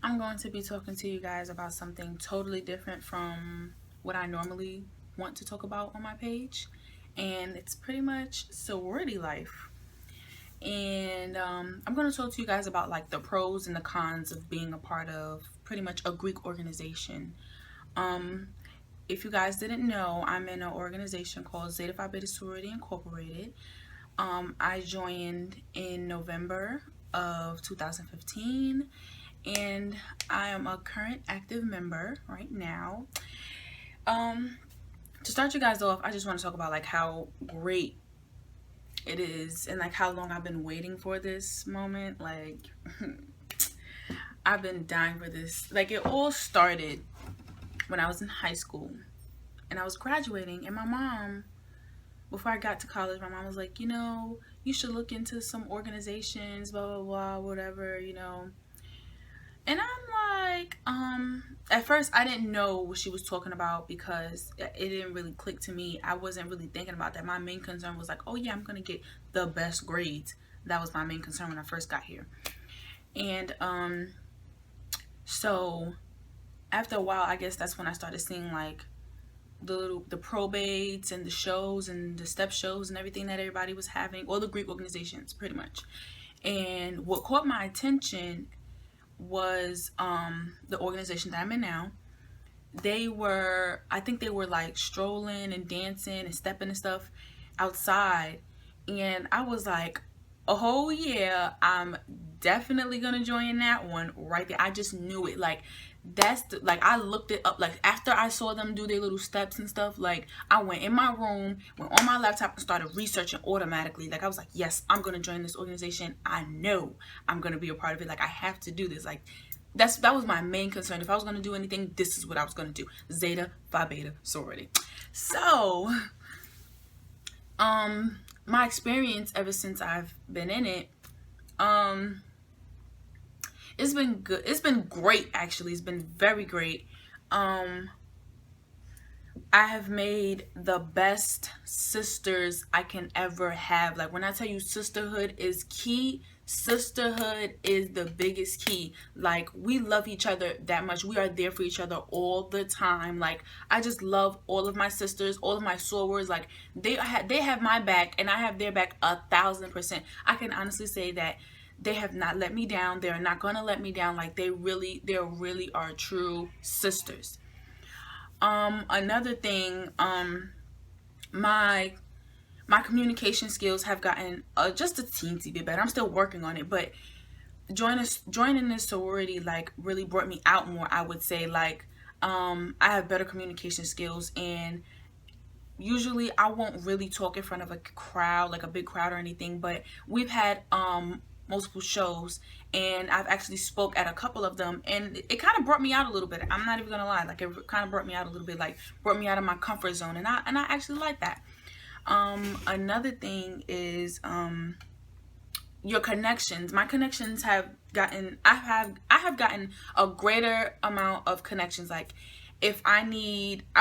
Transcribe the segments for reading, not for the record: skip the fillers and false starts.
I'm going to be talking to you guys about something totally different from what I normally want to talk about on my page. And it's pretty much sorority life. And I'm going to talk to you guys about like the pros and the cons of being a part of pretty much a Greek organization. Um, if you guys didn't know, I'm in an organization called Zeta Phi Beta Sorority Incorporated. I joined in November of 2015, and I am a current active member right now. Um, to start you guys off, I just want to talk about like how great it is and like how long I've been waiting for this moment. Like I've been dying for this. Like it all started when I was in high school and I was graduating, and my mom, before I got to college, my mom was like, you should look into some organizations, blah blah blah, whatever. And I'm like, at first I didn't know what she was talking about because it didn't really click to me. I wasn't really thinking about that. My main concern was like, oh yeah, I'm gonna get the best grades. That was my main concern when I first got here. And so after a while, I guess that's when I started seeing like the probates and the shows and the step shows and everything that everybody was having, all the Greek organizations pretty much. And what caught my attention was the organization that I'm in now. I think they were like strolling and dancing and stepping and stuff outside, and I was like, oh yeah, I'm definitely gonna join that one right there. I just knew it. Like like I looked it up. Like after I saw them do their little steps and stuff, like I went in my room, went on my laptop and started researching automatically. Like I was like, yes, I'm gonna join this organization. I know I'm gonna be a part of it. Like I have to do this. Like that was my main concern. If I was gonna do anything, this is what I was gonna do. Zeta Phi Beta Sorority. So my experience ever since I've been in it, um it's been good. It's been great, actually. It's been very great. um I have made the best sisters I can ever have. Like when I tell you sisterhood is key, sisterhood is the biggest key. Like we love each other that much. We are there for each other all the time. Like I just love all of my sisters, all of my sorors. Like they have my back and I have their back 1,000%. I can honestly say that they have not let me down. They're not gonna let me down. Like they really are true sisters. Another thing, my my communication skills have gotten just a teensy bit better. I'm still working on it, but joining this sorority like really brought me out more. I would say like I have better communication skills, and usually I won't really talk in front of a crowd, like a big crowd or anything, but we've had multiple shows and I've actually spoke at a couple of them, and it kind of brought me out a little bit. I'm not even gonna lie, like it kind of brought me out a little bit, like brought me out of my comfort zone, and I actually like that. Another thing is your connections. My connections have gotten I have gotten a greater amount of connections. Like if I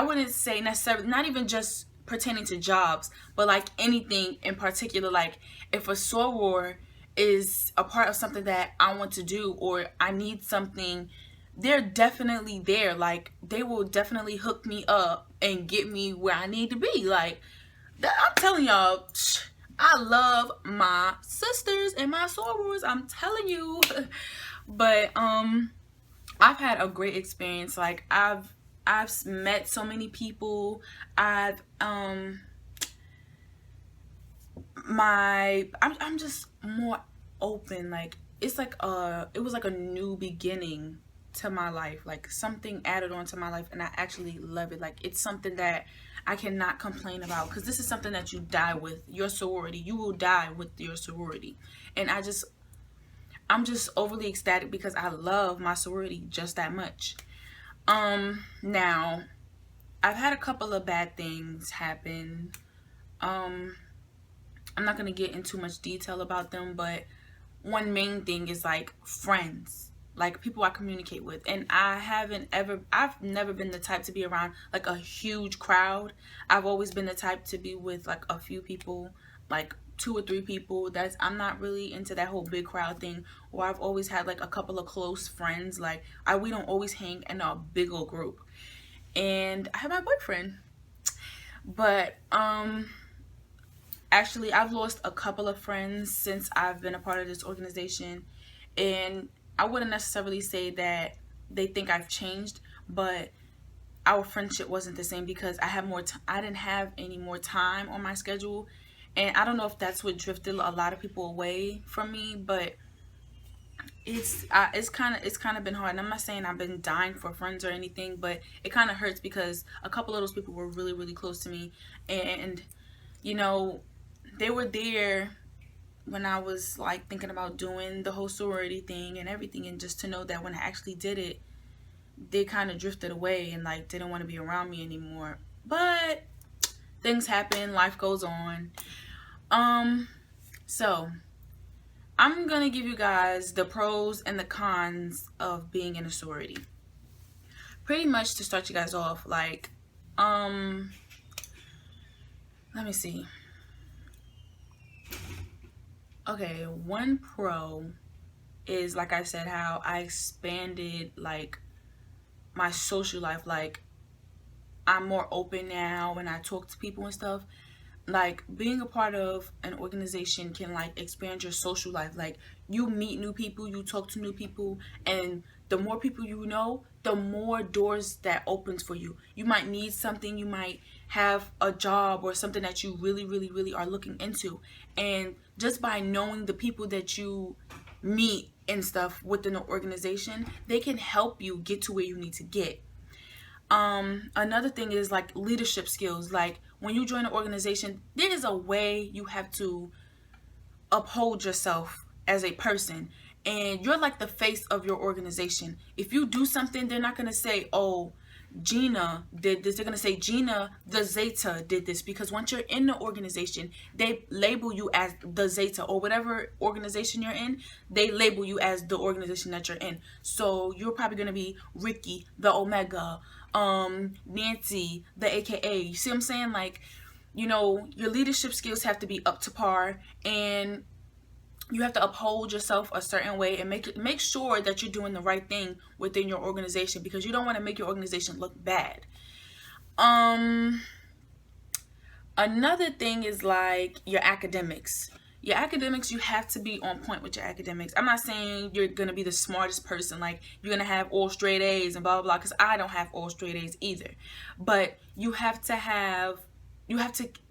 wouldn't say necessarily, not even just pertaining to jobs, but like anything in particular. Like if a soror is a part of something that I want to do or I need something, they're definitely there. Like they will definitely hook me up and get me where I need to be. Like I'm telling y'all, I love my sisters and my sorors. I'm telling you. But I've had a great experience. Like I've met so many people. I'm just more open. Like it's like it was like a new beginning to my life, like something added on to my life, and I actually love it. Like it's something that I cannot complain about, because this is something that you die with. Your sorority, you will die with your sorority. And I'm just overly ecstatic because I love my sorority just that much. Now I've had a couple of bad things happen. I'm not going to get into much detail about them, but one main thing is like friends. like people I communicate with. And I've never been the type to be around like a huge crowd. I've always been the type to be with like a few people, like 2 or 3 people. I'm not really into that whole big crowd thing. Or I've always had like a couple of close friends. Like we don't always hang in a big old group. And I have my boyfriend. But actually, I've lost a couple of friends since I've been a part of this organization, and I wouldn't necessarily say that they think I've changed, but our friendship wasn't the same because I had I didn't have any more time on my schedule, and I don't know if that's what drifted a lot of people away from me, but it's kind of been hard. And I'm not saying I've been dying for friends or anything, but it kind of hurts because a couple of those people were really really close to me, and you know they were there when I was like thinking about doing the whole sorority thing and everything, and just to know that when I actually did it, they kind of drifted away and like didn't want to be around me anymore. But things happen, life goes on. So I'm gonna give you guys the pros and the cons of being in a sorority. Pretty much to start you guys off, like, let me see. Okay, one pro is, like I said, how I expanded like my social life. Like I'm more open now when I talk to people and stuff. Like being a part of an organization can like expand your social life. Like you meet new people, you talk to new people, and the more people you know, the more doors that opens for you. You might need something, you might have a job or something that you really really really are looking into, and just by knowing the people that you meet and stuff within the organization, they can help you get to where you need to get. Another thing is like leadership skills. Like when you join an organization, there is a way you have to uphold yourself as a person, and you're like the face of your organization. If you do something, they're not going to say, oh, Gina did this. They're going to say Gina the Zeta did this, because once you're in the organization, they label you as the Zeta, or whatever organization you're in, they label you as the organization that you're in. So you're probably going to be Ricky the Omega, Nancy the AKA. You see what I'm saying? Like, your leadership skills have to be up to par, and you have to uphold yourself a certain way and make sure that you're doing the right thing within your organization, because you don't want to make your organization look bad. Another thing is like your academics. Your academics, you have to be on point with your academics. I'm not saying you're going to be the smartest person, like you're going to have all straight A's and blah, blah, blah, because I don't have all straight A's either. But you have to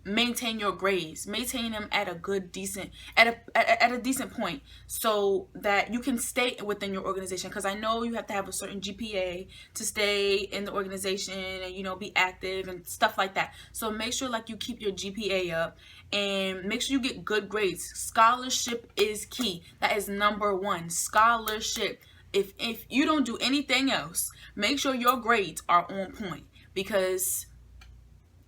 maintain your grades, maintain them at a good, decent, at a decent point, so that you can stay within your organization. Because I know you have to have a certain GPA to stay in the organization and be active and stuff like that. So make sure like you keep your GPA up, and make sure you get good grades. Scholarship is key. That is number one. Scholarship. If you don't do anything else, make sure your grades are on point, because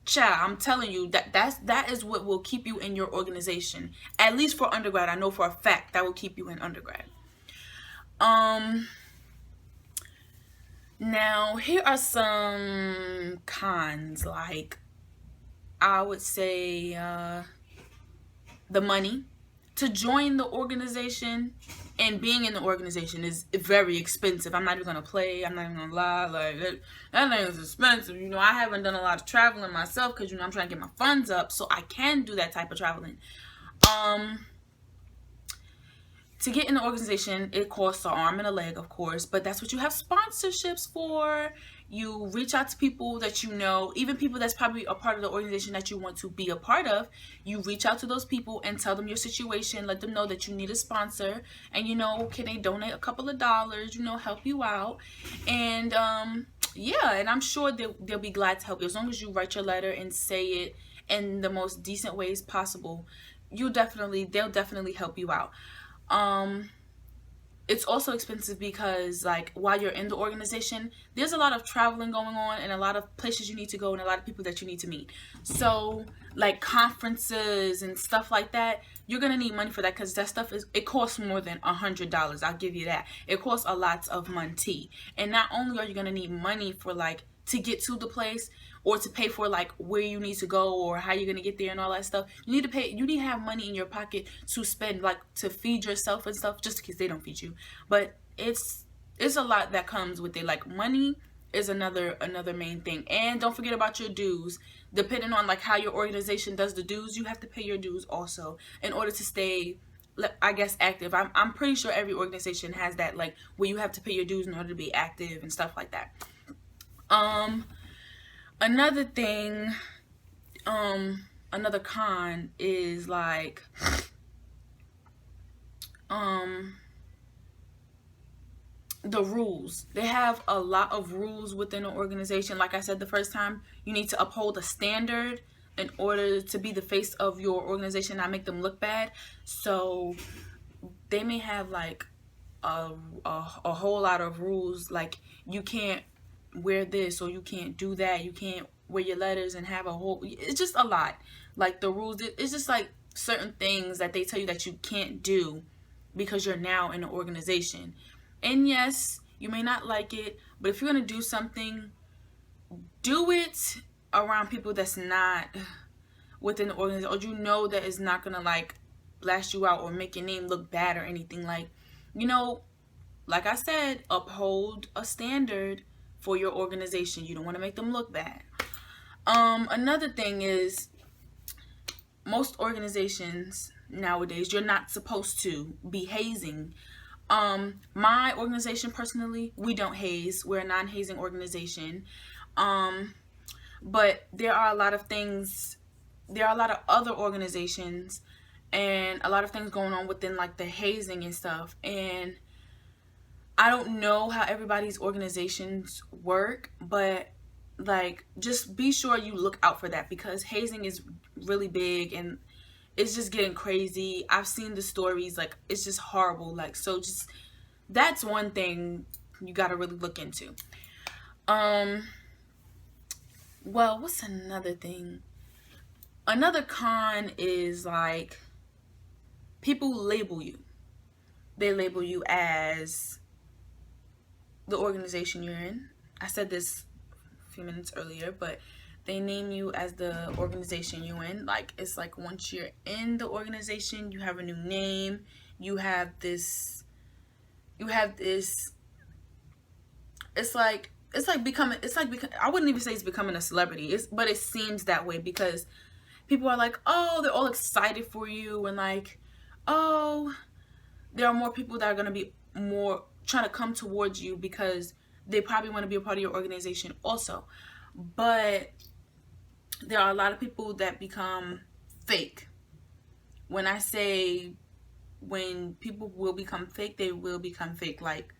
child, I'm telling you that is what will keep you in your organization. At least for undergrad, I know for a fact that will keep you in undergrad. Now here are some cons. Like I would say the money to join the organization, and being in the organization is very expensive. I'm not even gonna play. I'm not even gonna lie. Like that thing is expensive. I haven't done a lot of traveling myself because I'm trying to get my funds up so I can do that type of traveling. To get in the organization, it costs an arm and a leg, of course, but that's what you have sponsorships for. You reach out to people that you know, even people that's probably a part of the organization that you want to be a part of. You reach out to those people and tell them your situation, let them know that you need a sponsor, and can they donate a couple of dollars, help you out. And yeah, and I'm sure they'll be glad to help you, as long as you write your letter and say it in the most decent ways possible. They'll definitely help you out. it's also expensive because, like, while you're in the organization, there's a lot of traveling going on and a lot of places you need to go and a lot of people that you need to meet. So like conferences and stuff like that, you're gonna need money for that, because that stuff is, it costs more than $100. I'll give you that. It costs a lot of money. And not only are you gonna need money for, like, to get to the place, or to pay for, like, where you need to go or how you're gonna get there and all that stuff. You need to pay. You need to have money in your pocket to spend, like, to feed yourself and stuff, just in case they don't feed you. But it's a lot that comes with it. Like, money is another main thing. And don't forget about your dues. Depending on, like, how your organization does the dues, you have to pay your dues also in order to stay, I guess, active. I'm pretty sure every organization has that, like, where you have to pay your dues in order to be active and stuff like that. Another thing, another con is, like, the rules. They have a lot of rules within an organization. Like I said the first time, you need to uphold a standard in order to be the face of your organization, not make them look bad. So they may have, like, a whole lot of rules, like, you can't wear this, or you can't do that, you can't wear your letters and have a whole, it's just a lot. Like, the rules, it's just like certain things that they tell you that you can't do because you're now in an organization. And yes, you may not like it, but if you're gonna do something, do it around people that's not within the organization, or you know that it's not gonna, like, blast you out or make your name look bad or anything. Like, you know, like I said, uphold a standard for your organization. You don't want to make them look bad. Another thing is, most organizations nowadays, you're not supposed to be hazing. My organization, personally, we don't haze. We're a non-hazing organization. But there are a lot of things, there are a lot of other organizations and a lot of things going on within, like, the hazing and stuff. And I don't know how everybody's organizations work, but, like, just be sure you look out for that, because hazing is really big and it's just getting crazy. I've seen the stories, like, it's just horrible. Like, so just, that's one thing you gotta really look into. Well, what's another thing? Another con is, like, people label you. They label you as the organization you're in. I said this a few minutes earlier, but they name you as the organization you're in. Like, it's like, once you're in the organization, you have a new name. You have this. It's like becoming. I wouldn't even say it's becoming a celebrity. But it seems that way, because people are like, oh, they're all excited for you, and, like, oh, there are more people that are gonna be more trying to come towards you because they probably want to be a part of your organization also. But there are a lot of people that become fake. When I say, when people will become fake, they will become fake. Like,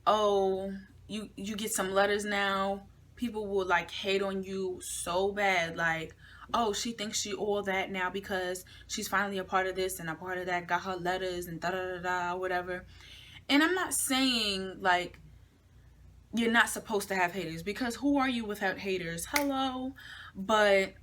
oh, you get some letters now, people will, like, hate on you so bad. Like, oh, she thinks she all that now because she's finally a part of this and a part of that, got her letters and da da da da, whatever. And I'm not saying, like, you're not supposed to have haters, because who are you without haters? Hello. But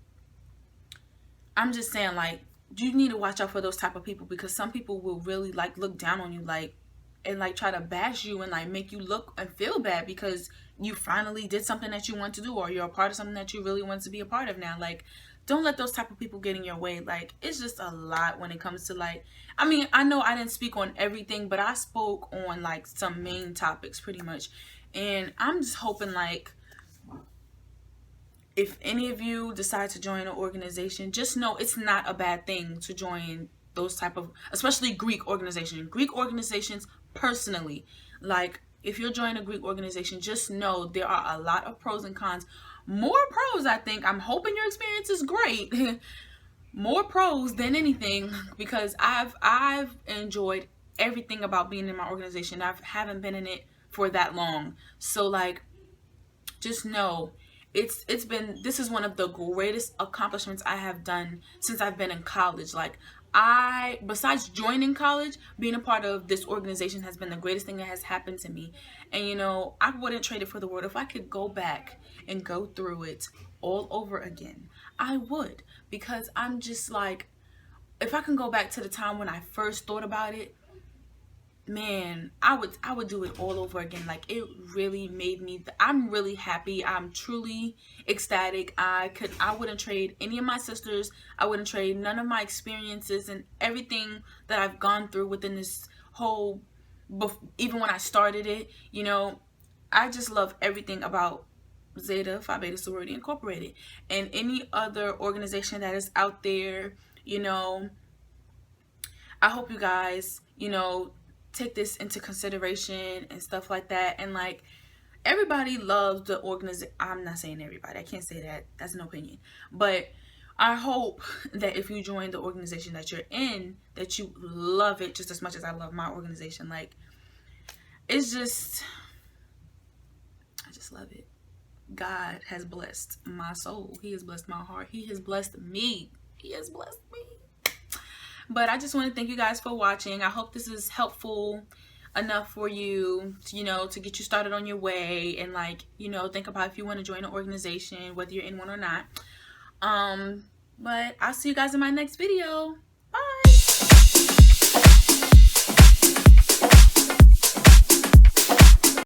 I'm just saying, like, you need to watch out for those type of people, because some people will really, like, look down on you, like, and, like, try to bash you and, like, make you look and feel bad because you finally did something that you want to do, or you're a part of something that you really want to be a part of now. Like, don't let those type of people get in your way. Like, it's just a lot when it comes to, like, I mean, I know I didn't speak on everything, but I spoke on, like, some main topics pretty much. And I'm just hoping, like, if any of you decide to join an organization, just know it's not a bad thing to join those type of, especially Greek organizations, personally. Like, if you're joining a Greek organization, just know there are a lot of pros and cons. More pros, I think. I'm hoping your experience is great. More pros than anything, because I've enjoyed everything about being in my organization. I haven't been in it for that long. So, like, just know this is one of the greatest accomplishments I have done since I've been in college. Like, besides joining college, being a part of this organization has been the greatest thing that has happened to me. And you know, I wouldn't trade it for the world. If I could go back and go through it all over again, I would. Because I'm just like, if I can go back to the time when I first thought about it, man, I would do it all over again. Like, it really made me, I'm really happy. I'm truly ecstatic. I wouldn't trade any of my sisters. I wouldn't trade none of my experiences and everything that I've gone through within this whole, even when I started it, you know, I just love everything about Zeta Phi Beta Sorority Incorporated and any other organization that is out there. You know, I hope you guys, you know, take this into consideration and stuff like that. And like, everybody loves the organization. I'm not saying everybody. I can't say that. That's an opinion. But I hope that if you join the organization that you're in, that you love it just as much as I love my organization. Like, it's just, I just love it. God has blessed my soul. He has blessed my heart. He has blessed me. He has blessed me. But I just want to thank you guys for watching. I hope this is helpful enough for you, you know, to get you started on your way and, like, you know, think about if you want to join an organization, whether you're in one or not. But I'll see you guys in my next video.